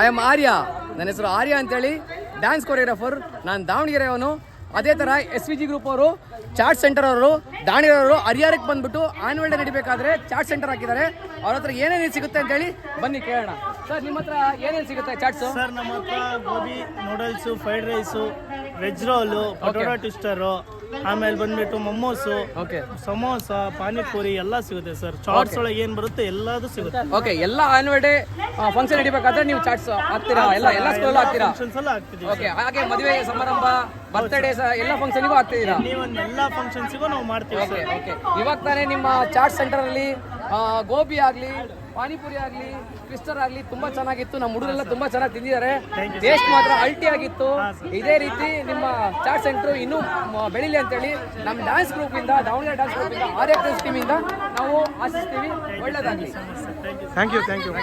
I am ಆರ್ಯ. ನನ್ನ ಹೆಸರು ಆರ್ಯ ಅಂತೇಳಿ, ಡ್ಯಾನ್ಸ್ ಕೊರಿಯೋಗ್ರಾಫರ್. ನಾನು ದಾವಣಗೆರೆಯವನು. ಅದೇ ಥರ SVG ಗ್ರೂಪ್ ಅವರು, ಚಾಟ್ ಸೆಂಟರ್ ಅವರು, ದಾವಣಗೆರೆಯವರು ಹರಿಹರಕ್ಕೆ ಬಂದ್ಬಿಟ್ಟು ಆನ್ಯುವಲ್ ಡೇ ನಡಿಬೇಕಾದ್ರೆ ಚಾಟ್ ಸೆಂಟರ್ ಹಾಕಿದ್ದಾರೆ. ಅವ್ರ ಹತ್ರ ಏನೇನು ಸಿಗುತ್ತೆ ಅಂತೇಳಿ ಬನ್ನಿ ಕೇಳೋಣ. ಸರ್, ನಿಮ್ಮ ಹತ್ರ ಏನೇನು ಸಿಗುತ್ತೆ ಚಾಟ್ಸು? ಸರ್, ನಮ್ಮ ಹತ್ರ gobi noodles, fried rice, veg roll, potato twister, ಆಮೇಲೆ ಬಂದ್ಬಿಟ್ಟು ಮೊಮೋಸು, ಸಮೋಸ, ಪಾನಿಪುರಿ ಎಲ್ಲ ಸಿಗುತ್ತೆ ಸರ್. ಚಾಟ್ಸ್ ಒಳಗೆ ಏನು ಬರುತ್ತೆ ಎಲ್ಲದೂ ಸಿಗುತ್ತೆ. ಓಕೆ, ಎಲ್ಲ ಆನ್ಯುವಲ್ ಡೇ ಫಂಕ್ಷನ್ ನಡಿಬೇಕಾದ್ರೆ ನೀವು ಚಾಟ್ಸ್ ಹಾಕ್ತೀರಾ? ಎಲ್ಲ ಸ್ಕೂಲ್ ಹಾಕ್ತೀರಾ? ಓಕೆ, ಹಾಗೆ ಮದುವೆ ಸಮಾರಂಭ, ಬರ್ತ್ಡೇ ಎಲ್ಲ ಫಂಕ್ಷನ್ಗೂ ಹಾಕ್ತಿದ್ದೀರಾ? ಎಲ್ಲ ಫಂಕ್ಷನ್ಸಿಗೂ ನಾವು ಮಾಡ್ತೀವಿ. ಓಕೆ, ಇವಾಗ ತಾನೇ ನಿಮ್ಮ ಚಾಟ್ ಸೆಂಟರ್ ಅಲ್ಲಿ ಗೋಬಿ ಆಗಲಿ, ಪಾನಿಪುರಿ ಆಗಲಿ, ಟ್ವಿಸ್ಟರ್ ಆಗಲಿ ತುಂಬ ಚೆನ್ನಾಗಿತ್ತು. ನಮ್ಮ ಹುಡುಗರೆಲ್ಲ ತುಂಬ ಚೆನ್ನಾಗಿ ತಿಂದಿದ್ದಾರೆ. ಟೇಸ್ಟ್ ಮಾತ್ರ ಅಲ್ಟಿ ಆಗಿತ್ತು. ಇದೇ ರೀತಿ ನಿಮ್ಮ ಚಾಟ್ ಸೆಂಟರ್ ಇನ್ನೂ ಬೆಳೀಲಿ ಅಂತೇಳಿ ನಮ್ಮ ಡ್ಯಾನ್ಸ್ ಗ್ರೂಪಿಂದ, ದಾವಣಗೆರೆ ಡ್ಯಾನ್ಸ್ ಗ್ರೂಪಿಂದ, ಆರ್ಯ ಟೀಮಿಂದ ನಾವು ಆಶಿಸ್ತೀವಿ. ಒಳ್ಳೆಯದಾಗಲಿ. Thank you.